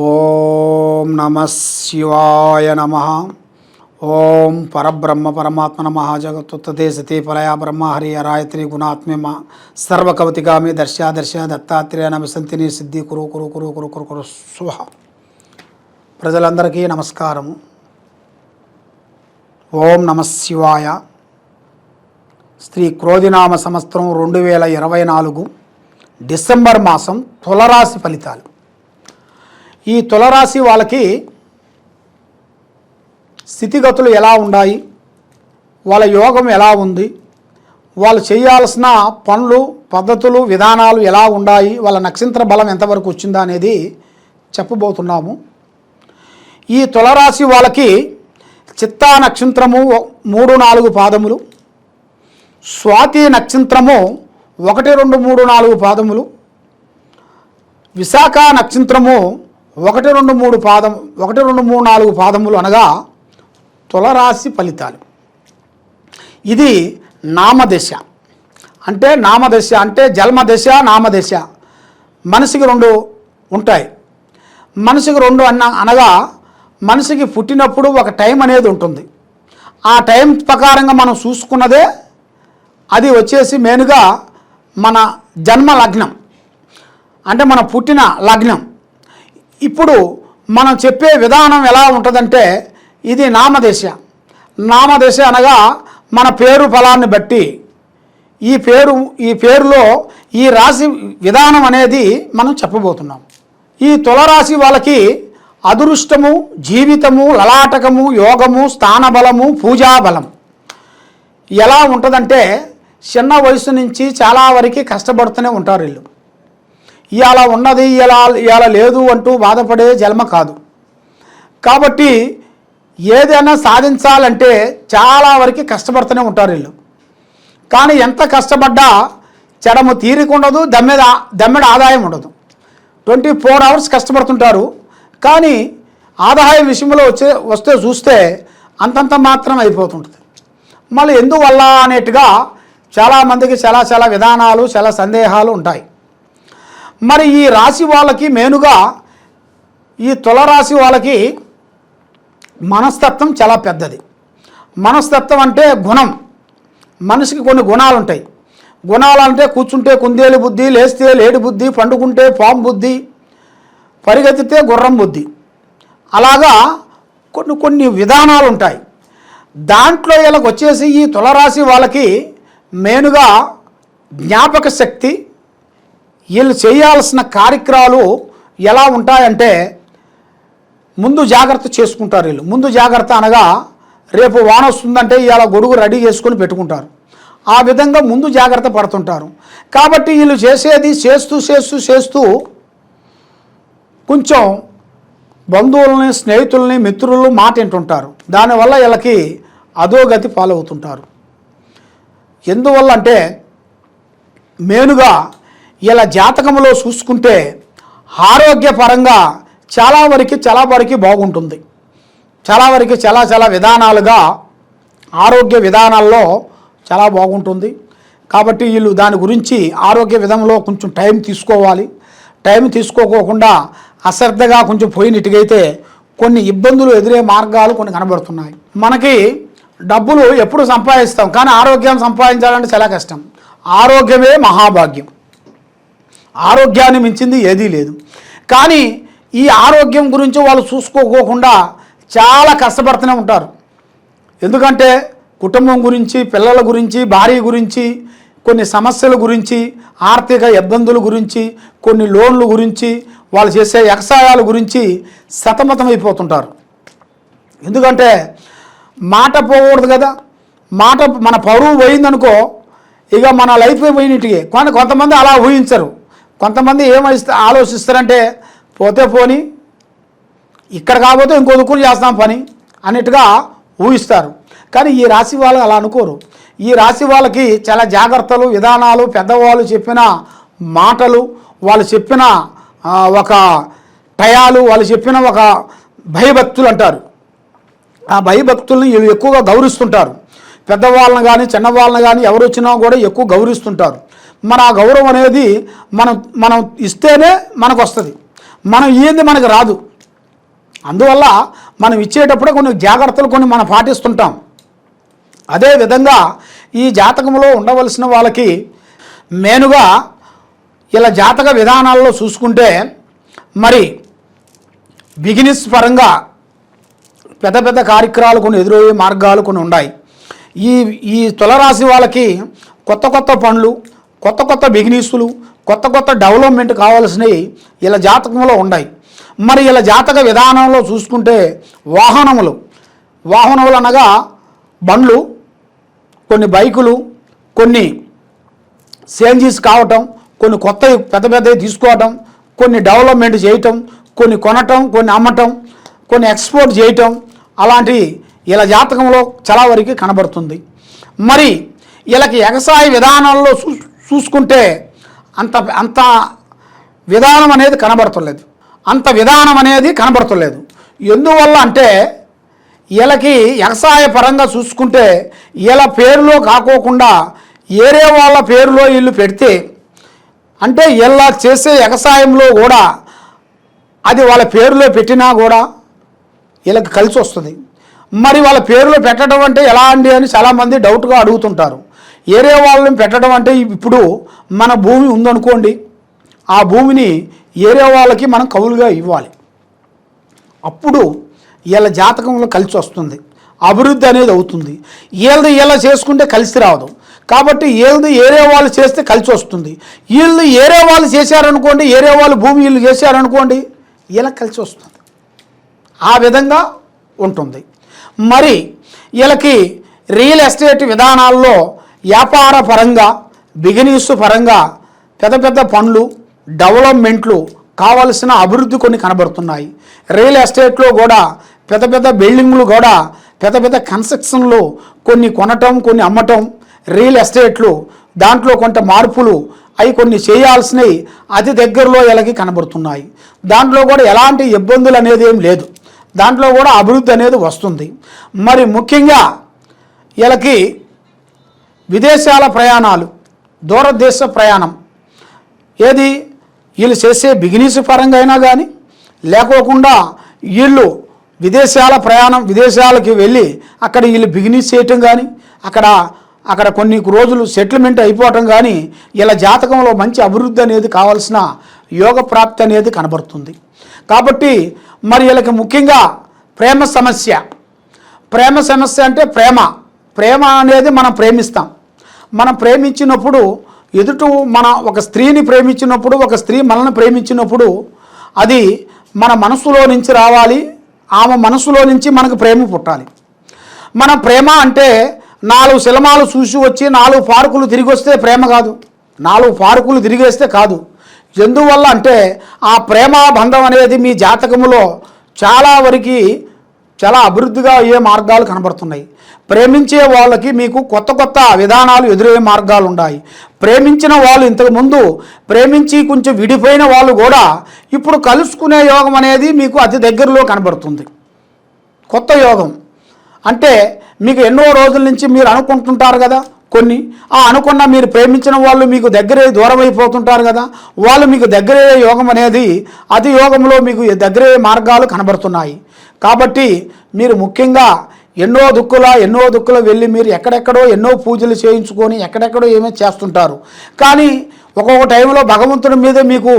ఓం నమ శివాయ నమ. ఓం పరబ్రహ్మ పరమాత్మ నమ. జగత్తుత్తే సతీ పలయ బ్రహ్మ హరి రాయత్రి గుణాత్మ్యమ సర్వకవతిగామి దర్శ దత్తాత్రేయ నమసంతిని సిద్ధి కురు కురు కురు కురు కురు కురు శుభ. ప్రజలందరికీ నమస్కారము. ఓం నమ శివాయ. శ్రీ క్రోధినామ సంవత్సరం 2024 డిసెంబర్ మాసం తులరాశి ఫలితాలు. ఈ తులరాశి వాళ్ళకి స్థితిగతులు ఎలా ఉన్నాయి, వాళ్ళ యోగం ఎలా ఉంది, వాళ్ళు చేయాల్సిన పనులు పద్ధతులు విధానాలు ఎలా ఉన్నాయి, వాళ్ళ నక్షత్ర బలం ఎంతవరకు వచ్చిందా అనేది చెప్పబోతున్నాము. ఈ తులరాశి వాళ్ళకి చిత్తా నక్షత్రము 3-4 పాదములు, స్వాతి నక్షత్రము 1, 2, 3, 4 పాదములు, విశాఖ నక్షత్రము 1, 2, 3 పాదం 1, 2, 3, 4 పాదములు అనగా తులరాశి ఫలితాలు. ఇది నామదశ. అంటే జన్మదశ నామదశ. మనిషికి 2 ఉంటాయి. మనిషికి 2 అనగా మనిషికి పుట్టినప్పుడు ఒక టైం అనేది ఉంటుంది. ఆ టైం ప్రకారంగా మనం చూసుకున్నదే అది వచ్చేసి మెయిన్గా మన జన్మ లగ్నం, అంటే మన పుట్టిన లగ్నం. ఇప్పుడు మనం చెప్పే విధానం ఎలా ఉంటుందంటే ఇది నామదశ. నామదశ అనగా మన పేరు ఫలాన్ని బట్టి ఈ పేరులో ఈ రాశి విధానం అనేది మనం చెప్పబోతున్నాం. ఈ తులరాశి వాళ్ళకి అదృష్టము, జీవితము, లలాటకము, యోగము, స్థానబలము, పూజాబలం ఎలా ఉంటుందంటే చిన్న వయసు నుంచి చాలా వరకు కష్టపడుతూనే ఉంటారు. వీళ్ళు ఇవాళ ఉన్నది ఇవాళ లేదు అంటూ బాధపడే జన్మ కాదు. కాబట్టి ఏదైనా సాధించాలంటే చాలా వరకు కష్టపడుతూనే ఉంటారు వీళ్ళు. కానీ ఎంత కష్టపడ్డా చెడము తీరిక ఉండదు, దమ్మెడ ఆదాయం ఉండదు. 24 hours కష్టపడుతుంటారు. కానీ ఆదాయం విషయంలో వస్తే చూస్తే అంతంత మాత్రం అయిపోతుంటుంది. మళ్ళీ ఎందువల్ల అనేట్టుగా చాలామందికి చాలా విధానాలు, చాలా సందేహాలు ఉంటాయి. మరి ఈ రాశి వాళ్ళకి మెయిన్గా ఈ తులరాశి వాళ్ళకి మనస్తత్వం చాలా పెద్దది. మనస్తత్వం అంటే గుణం. మనిషికి కొన్ని గుణాలు ఉంటాయి. గుణాలు అంటే కూర్చుంటే కుందేలు బుద్ధి, లేస్తే లేడి బుద్ధి, పండుకుంటే పాము బుద్ధి, పరిగెత్తితే గుర్రం బుద్ధి, అలాగా కొన్ని విధానాలు ఉంటాయి. దాంట్లో వీళ్ళకి వచ్చేసి ఈ తులరాశి వాళ్ళకి మెయిన్గా జ్ఞాపక శక్తి, వీళ్ళు చేయాల్సిన కార్యక్రమాలు ఎలా ఉంటాయంటే ముందు జాగ్రత్త చేసుకుంటారు. వీళ్ళు ముందు జాగ్రత్త అనగా రేపు వాన వస్తుందంటే ఇవాళ గొడుగు రెడీ చేసుకొని పెట్టుకుంటారు. ఆ విధంగా ముందు జాగ్రత్త పడుతుంటారు. కాబట్టి వీళ్ళు చేసేది చేస్తూ కొంచెం బంధువులని, స్నేహితుల్ని, మిత్రులు మాట వింటుంటారు. దానివల్ల వీళ్ళకి అధోగతి పాలవుతుంటారు. ఎందువల్ల అంటే మెయిన్గా ఇలా జాతకంలో చూసుకుంటే ఆరోగ్యపరంగా చాలా వరకు బాగుంటుంది. చాలా విధానాలుగా ఆరోగ్య విధానాల్లో చాలా బాగుంటుంది. కాబట్టి వీళ్ళు దాని గురించి ఆరోగ్య విధంలో కొంచెం టైం తీసుకోవాలి. టైం తీసుకోకుండా అశ్రద్ధగా కొంచెం పోయినట్టుగైతే కొన్ని ఇబ్బందులు ఎదురే మార్గాలు కొన్ని కనబడుతున్నాయి. మనకి డబ్బులు ఎప్పుడు సంపాదిస్తాం, కానీ ఆరోగ్యాన్ని సంపాదించాలంటే చాలా కష్టం. ఆరోగ్యమే మహాభాగ్యం. ఆరోగ్యాన్ని మించింది ఏదీ లేదు. కానీ ఈ ఆరోగ్యం గురించి వాళ్ళు చూసుకోకుండా చాలా కష్టపడుతూనే ఉంటారు. ఎందుకంటే కుటుంబం గురించి, పిల్లల గురించి, భార్య గురించి, కొన్ని సమస్యల గురించి, ఆర్థిక ఇబ్బందుల గురించి, కొన్ని లోన్ల గురించి, వాళ్ళు చేసే వ్యవసాయాల గురించి సతమతమైపోతుంటారు. ఎందుకంటే మాట పోకూడదు కదా. మాట మన పరువు పోయిందనుకో ఇక మన లైఫ్ పోయినట్టుగా. కానీ కొంతమంది అలా ఊహించరు. కొంతమంది ఆలోచిస్తారంటే పోతే పోని, ఇక్కడ కాకపోతే ఇంకో దుక్కులు చేస్తాం పని అన్నట్టుగా ఊహిస్తారు. కానీ ఈ రాశి వాళ్ళు అలా అనుకోరు. ఈ రాశి వాళ్ళకి చాలా జాగ్రత్తలు, విధానాలు, పెద్దవాళ్ళు చెప్పిన మాటలు, వాళ్ళు చెప్పిన ఒక టయాలు, వాళ్ళు చెప్పిన ఒక భయభక్తులు అంటారు. ఆ భయభక్తుల్ని వీళ్ళు ఎక్కువగా గౌరవిస్తుంటారు. పెద్దవాళ్ళని కానీ చిన్నవాళ్ళని కానీ ఎవరు వచ్చినా కూడా ఎక్కువ గౌరవిస్తుంటారు. మన ఆ గౌరవం అనేది మనం ఇస్తేనే మనకు వస్తుంది. మనం ఏంది మనకు రాదు. అందువల్ల మనం ఇచ్చేటప్పుడే కొన్ని జాగ్రత్తలు కొన్ని మనం పాటిస్తుంటాం. అదేవిధంగా ఈ జాతకంలో ఉండవలసిన వాళ్ళకి మెయిన్గా ఇలా జాతక విధానాల్లో చూసుకుంటే మరి బిగినెస్ పరంగా పెద్ద పెద్ద కార్యక్రమాలు కొన్ని ఎదురయ్యే మార్గాలు కొన్ని ఉన్నాయి. ఈ తులరాశి వాళ్ళకి కొత్త కొత్త పనులు, కొత్త కొత్త బిగినెస్లు, కొత్త కొత్త డెవలప్మెంట్ కావాల్సినవి ఇలా జాతకంలో ఉన్నాయి. మరి ఇలా జాతక విధానంలో చూసుకుంటే వాహనములు అనగా బండ్లు, కొన్ని బైకులు, కొన్ని చేంజెస్ కావటం, కొన్ని కొత్త పెద్ద పెద్దవి తీసుకోవటం, కొన్ని డెవలప్మెంట్ చేయటం, కొన్ని కొనటం, కొన్ని అమ్మటం, కొన్ని ఎక్స్పోర్ట్ చేయటం, అలాంటి ఇలా జాతకంలో చాలా వరకు కనబడుతుంది. మరి వీళ్ళకి వ్యవసాయ విధానంలో చూసుకుంటే అంత విధానం అనేది కనబడతలేదు. ఎందువల్ల అంటే వీళ్ళకి వ్యవసాయ పరంగా చూసుకుంటే వీళ్ళ పేరులో కాకోకుండా ఏరే వాళ్ళ పేరులో వీళ్ళు పెడితే, అంటే వీళ్ళ చేసే వ్యవసాయంలో కూడా అది వాళ్ళ పేరులో పెట్టినా కూడా వీళ్ళకి కలిసి వస్తుంది. మరి వాళ్ళ పేరులో పెట్టడం అంటే ఎలా అండి అని చాలామంది డౌట్గా అడుగుతుంటారు. ఏరే వాళ్ళని పెట్టడం అంటే ఇప్పుడు మన భూమి ఉందనుకోండి, ఆ భూమిని ఏరే వాళ్ళకి మనం కవులుగా ఇవ్వాలి. అప్పుడు వీళ్ళ జాతకంలో కలిసి వస్తుంది, అభివృద్ధి అనేది అవుతుంది. వీళ్ళది ఇలా చేసుకుంటే కలిసి రాదు. కాబట్టి వీళ్ళది ఏరే వాళ్ళు చేస్తే కలిసి వస్తుంది. వీళ్ళు ఏరే వాళ్ళు చేశారనుకోండి, ఏరే వాళ్ళు భూమి వీళ్ళు చేశారనుకోండి, ఇలా కలిసి వస్తుంది. ఆ విధంగా ఉంటుంది. మరి వీళ్ళకి రియల్ ఎస్టేట్ విధానాల్లో వ్యాపార పరంగా, బిజినెస్ పరంగా పెద్ద పెద్ద పనులు, డెవలప్మెంట్లు కావలసిన అభివృద్ధి కొన్ని కనబడుతున్నాయి. రియల్ ఎస్టేట్లో కూడా పెద్ద పెద్ద బిల్డింగ్లు కూడా పెద్ద పెద్ద కన్స్ట్రక్షన్లు కొన్ని కొనటం, కొన్ని అమ్మటం, రియల్ ఎస్టేట్లు దాంట్లో కొంత మార్పులు అవి కొన్ని చేయాల్సినవి అతి దగ్గరలో వీళ్ళకి కనబడుతున్నాయి. దాంట్లో కూడా ఎలాంటి ఇబ్బందులు అనేది ఏం లేదు. దాంట్లో కూడా అభివృద్ధి అనేది వస్తుంది. మరి ముఖ్యంగా వీళ్ళకి విదేశాల ప్రయాణాలు, దూరదేశ ప్రయాణం, ఏది వీళ్ళు చేసే బిజినెస్ పరంగా అయినా కానీ లేకోకుండా వీళ్ళు విదేశాల ప్రయాణం, విదేశాలకి వెళ్ళి అక్కడ వీళ్ళు బిజినెస్ చేయటం కానీ అక్కడ కొన్ని రోజులు సెటిల్మెంట్ అయిపోవటం కానీ ఇలా జాతకంలో మంచి అభివృద్ధి అనేది కావాల్సిన యోగ ప్రాప్తి అనేది కనబడుతుంది. కాబట్టి మరి వీళ్ళకి ముఖ్యంగా ప్రేమ సమస్య అంటే ప్రేమ అనేది మనం ప్రేమిస్తాం. మనం ప్రేమించినప్పుడు మన ఒక స్త్రీని ప్రేమించినప్పుడు, ఒక స్త్రీ మనల్ని ప్రేమించినప్పుడు అది మన మనసులో నుంచి రావాలి. ఆమె మనసులో నుంచి మనకు ప్రేమ పుట్టాలి. మన ప్రేమ అంటే 4 సినిమాలు చూసి వచ్చి 4 పార్కులు తిరిగి వస్తే ప్రేమ కాదు, 4 పార్కులు తిరిగేస్తే కాదు. ఎందువల్ల అంటే ఆ ప్రేమ బంధం అనేది మీ జాతకములో చాలా వరకు చాలా అభివృద్ధిగా అయ్యే మార్గాలు కనబడుతున్నాయి. ప్రేమించే వాళ్ళకి మీకు కొత్త కొత్త విధానాలు ఎదురయ్యే మార్గాలు ఉన్నాయి. ప్రేమించిన వాళ్ళు ఇంతకుముందు ప్రేమించి కొంచెం విడిపోయిన వాళ్ళు కూడా ఇప్పుడు కలుసుకునే యోగం అనేది మీకు అతి దగ్గరలో కనబడుతుంది. కొత్త యోగం అంటే మీకు ఎన్నో రోజుల నుంచి మీరు అనుకుంటుంటారు కదా, కొన్ని అనుకున్న మీరు ప్రేమించిన వాళ్ళు మీకు దగ్గరే దూరం అయిపోతుంటారు కదా, వాళ్ళు మీకు దగ్గరే యోగం అనేది అతి యోగంలో మీకు దగ్గరే మార్గాలు కనబడుతున్నాయి. కాబట్టి మీరు ముఖ్యంగా ఎన్నో దుక్కులు వెళ్ళి మీరు ఎక్కడెక్కడో ఎన్నో పూజలు చేయించుకొని ఎక్కడెక్కడో ఏమో చేస్తుంటారు. కానీ ఒక్కొక్క టైంలో భగవంతుడి మీద మీకు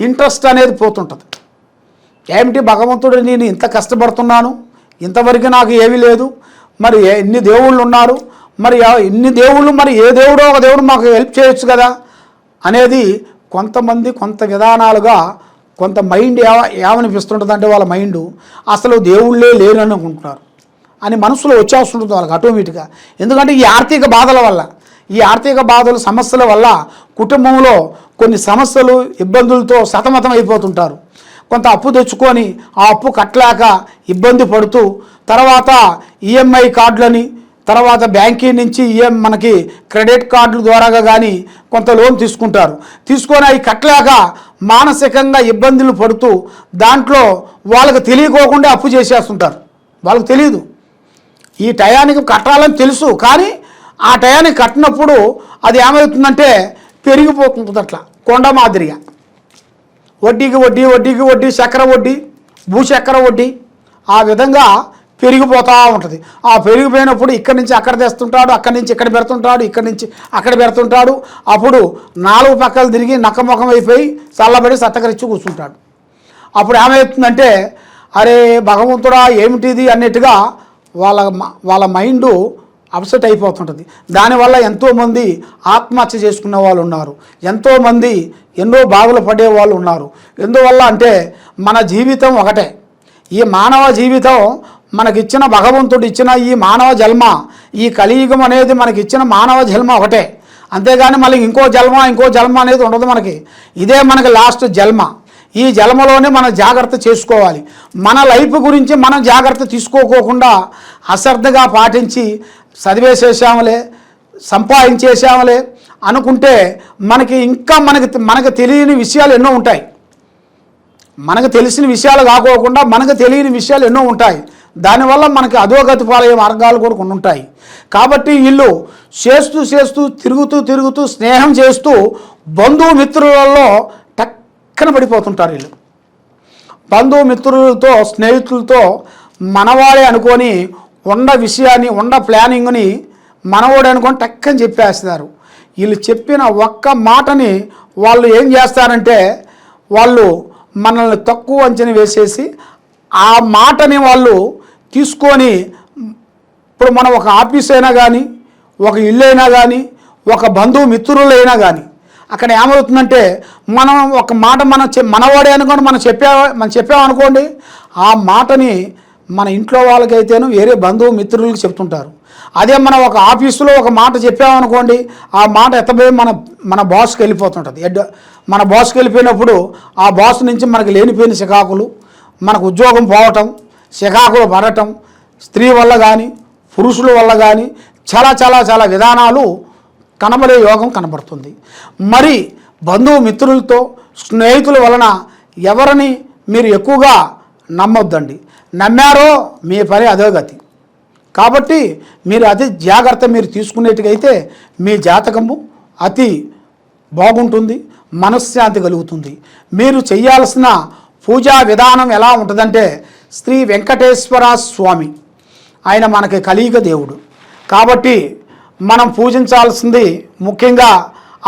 ఇంట్రెస్ట్ అనేది పోతుంటుంది. ఏమిటి భగవంతుడు, నేను ఇంత కష్టపడుతున్నాను, ఇంతవరకు నాకు ఏమీ లేదు, మరి ఇన్ని దేవుళ్ళు ఉన్నారు, మరి ఇన్ని దేవుళ్ళు, మరి ఏ దేవుడో ఒక దేవుడు మాకు హెల్ప్ చేయొచ్చు కదా అనేది కొంతమంది కొంత విధానాలుగా కొంత మైండ్ ఏమనిపిస్తుంటుంది అంటే వాళ్ళ మైండ్ అసలు దేవుళ్ళే లేరు అని అనుకుంటున్నారు అని మనసులో వచ్చేస్తుంటుంది వాళ్ళకి ఆటోమేటిక్గా. ఎందుకంటే ఈ ఆర్థిక బాధలు సమస్యల వల్ల కుటుంబంలో కొన్ని సమస్యలు ఇబ్బందులతో సతమతం అయిపోతుంటారు. కొంత అప్పు తెచ్చుకొని ఆ అప్పు కట్టలేక ఇబ్బంది పడుతూ తర్వాత ఈఎంఐ కార్డులని, తర్వాత బ్యాంకీ నుంచి మనకి క్రెడిట్ కార్డుల ద్వారాగా కానీ కొంత లోన్ తీసుకొని అవి కట్టలేక మానసికంగా ఇబ్బందులు పడుతూ దాంట్లో వాళ్ళకి తెలియకోకుండా అప్పు చేసేస్తుంటారు. వాళ్ళకి తెలియదు, ఈ టయానికి కట్టాలని తెలుసు, కానీ ఆ టయానికి కట్టినప్పుడు అది ఏమవుతుందంటే పెరిగిపోతుంది. అట్లా కొండ మాదిరిగా వడ్డీకి వడ్డీ, చక్కెర వడ్డీ, భూచక్కెర వడ్డీ ఆ విధంగా పెరిగిపోతూ ఉంటుంది. ఆ పెరిగిపోయినప్పుడు ఇక్కడి నుంచి అక్కడ తెస్తుంటాడు, అక్కడి నుంచి ఇక్కడ పెడుతుంటాడు, ఇక్కడి నుంచి అక్కడ పెడుతుంటాడు. అప్పుడు 4 పక్కలు తిరిగి నక్కముఖం అయిపోయి చల్లబడి సత్తకరించి కూర్చుంటాడు. అప్పుడు ఏమవుతుందంటే, అరే భగవంతుడా ఏమిటిది అన్నట్టుగా వాళ్ళ మైండు అప్సెట్ అయిపోతుంటుంది. దానివల్ల ఎంతోమంది ఆత్మహత్య చేసుకునే వాళ్ళు ఉన్నారు, ఎంతోమంది ఎన్నో బాధలు పడే వాళ్ళు ఉన్నారు. ఎందువల్ల అంటే మన జీవితం ఒకటే, ఈ మానవ జీవితం మనకిచ్చిన భగవంతుడు ఇచ్చిన ఈ మానవ జన్మ, ఈ కలియుగం అనేది మనకిచ్చిన మానవ జన్మ ఒకటే. అంతేగాని మళ్ళీ ఇంకో జన్మ అనేది ఉండదు మనకి. ఇదే మనకి లాస్ట్ జన్మ. ఈ జన్మలోనే మనం జాగ్రత్త చేసుకోవాలి. మన లైఫ్ గురించి మనం జాగ్రత్త తీసుకోకుండా అశ్రద్ధగా పాటించి చదివేసేసాములే, సంపాదించేసాములే అనుకుంటే మనకి తెలియని విషయాలు ఎన్నో ఉంటాయి. మనకు తెలిసిన విషయాలు కాకోకుండా మనకు తెలియని విషయాలు ఎన్నో ఉంటాయి. దానివల్ల మనకి అధోగతి పాలయ్యే మార్గాలు కూడా కొన్ని ఉంటాయి. కాబట్టి వీళ్ళు చేస్తూ తిరుగుతూ స్నేహం చేస్తూ బంధుమిత్రులలో టక్కన పడిపోతుంటారు. వీళ్ళు బంధుమిత్రులతో స్నేహితులతో మనవాడే అనుకొని ఉన్న విషయాన్ని, ఉన్న ప్లానింగ్ని మనవాడే అనుకొని టక్కని చెప్పేస్తారు. వీళ్ళు చెప్పిన ఒక్క మాటని వాళ్ళు ఏం చేస్తారంటే, వాళ్ళు మనల్ని తక్కువ అంచనా వేసేసి ఆ మాటని వాళ్ళు తీసుకొని, ఇప్పుడు మనం ఒక ఆఫీస్ అయినా కానీ, ఒక ఇల్లు అయినా కానీ, ఒక బంధుమిత్రులైనా కానీ, అక్కడ ఏమవుతుందంటే మనం ఒక మాట మనవాడే అనుకోండి, మనం చెప్పామనుకోండి, ఆ మాటని మన ఇంట్లో వాళ్ళకైతేనూ వేరే బంధుమిత్రులకు చెప్తుంటారు. అదే మనం ఒక ఆఫీసులో ఒక మాట చెప్పామనుకోండి, ఆ మాట ఎత్తపోయి మన బాస్కి వెళ్ళిపోతుంటుంది. మన బాస్కి వెళ్ళిపోయినప్పుడు ఆ బాస్ నుంచి మనకు లేనిపోయిన చికాకులు, మనకు ఉద్యోగం పోవటం, చికాకులు పడటం, స్త్రీ వల్ల కానీ పురుషుల వల్ల కానీ చాలా విధానాలు కనబడే యోగం కనబడుతుంది. మరి బంధుమిత్రులతో స్నేహితుల వలన ఎవరిని మీరు ఎక్కువగా నమ్మొద్దండి. నమ్మారో మీ పని అధోగతి. కాబట్టి మీరు అతి జాగ్రత్త మీరు తీసుకునేట్టుగైతే మీ జాతకము అతి బాగుంటుంది, మనశ్శాంతి కలుగుతుంది. మీరు చేయాల్సిన పూజా విధానం ఎలా ఉంటుందంటే, శ్రీ వెంకటేశ్వర స్వామి ఆయన మనకి కలియుగ దేవుడు. కాబట్టి మనం పూజించాల్సింది ముఖ్యంగా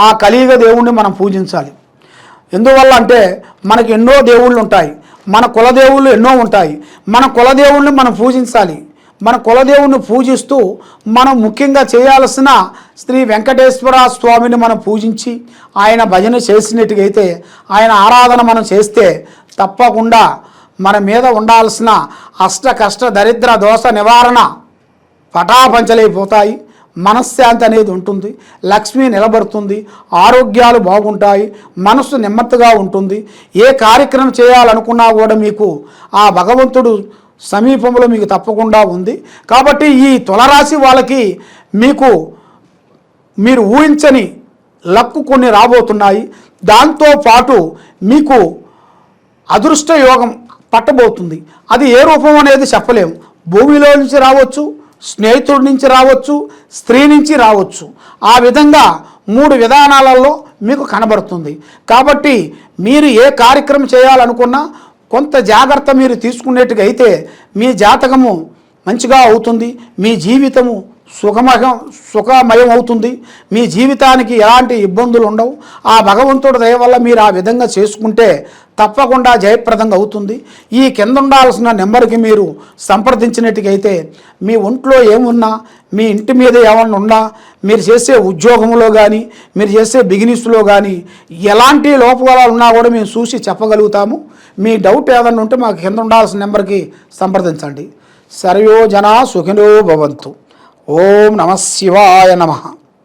ఆ కలియుగ దేవుణ్ణి మనం పూజించాలి. ఎందువల్ల అంటే మనకి ఎన్నో దేవుళ్ళు ఉంటాయి, మన కులదేవుళ్ళు ఎన్నో ఉంటాయి. మన కులదేవుణ్ణి మనం పూజించాలి. మన కులదేవుణ్ణి పూజిస్తూ మనం ముఖ్యంగా చేయాల్సిన శ్రీ వెంకటేశ్వర స్వామిని మనం పూజించి ఆయన భజన చేసినట్టుగైతే, ఆయన ఆరాధన మనం చేస్తే తప్పకుండా మన మీద ఉండాల్సిన అష్ట కష్ట దరిద్ర దోష నివారణ పటాపంచలైపోతాయి. మనశ్శాంతి అనేది ఉంటుంది, లక్ష్మి నిలబడుతుంది, ఆరోగ్యాలు బాగుంటాయి, మనస్సు నెమ్మదిగా ఉంటుంది. ఏ కార్యక్రమం చేయాలనుకున్నా కూడా మీకు ఆ భగవంతుడు సమీపంలో మీకు తప్పకుండా ఉంది. కాబట్టి ఈ తులరాశి వాళ్ళకి మీరు ఊహించని లక్కు కొన్ని రాబోతున్నాయి. దాంతోపాటు మీకు అదృష్ట యోగం పట్టబోతుంది. అది ఏ రూపం అనేది చెప్పలేము. భూమిలో నుంచి రావచ్చు, స్నేహితుడి నుంచి రావచ్చు, స్త్రీ నుంచి రావచ్చు. ఆ విధంగా 3 విధానాలలో మీకు కనబడుతుంది. కాబట్టి మీరు ఏ కార్యక్రమం చేయాలనుకున్నా కొంత జాగ్రత్త మీరు తీసుకునేట్టుగైతే మీ జాతకము మంచిగా అవుతుంది, మీ జీవితము సుఖమయం అవుతుంది, మీ జీవితానికి ఎలాంటి ఇబ్బందులు ఉండవు. ఆ భగవంతుడి దయ వల్ల మీరు ఆ విధంగా చేసుకుంటే తప్పకుండా జయప్రదంగా అవుతుంది. ఈ కింద ఉండాల్సిన నెంబర్కి మీరు సంప్రదించినట్టుగైతే మీ ఒంట్లో ఏమున్నా, మీ ఇంటి మీద ఏమన్నా ఉన్నా, మీరు చేసే ఉద్యోగంలో కానీ, మీరు చేసే బిజినెస్లో కానీ ఎలాంటి లోపాలు ఉన్నా కూడా మేము చూసి చెప్పగలుగుతాము. మీ డౌట్ ఏదన్నా ఉంటే మాకు కింద ఉండాల్సిన నెంబర్కి సంప్రదించండి. సర్వో జనా సుఖినో భవంతు. ఓం నమః శివాయ నమః.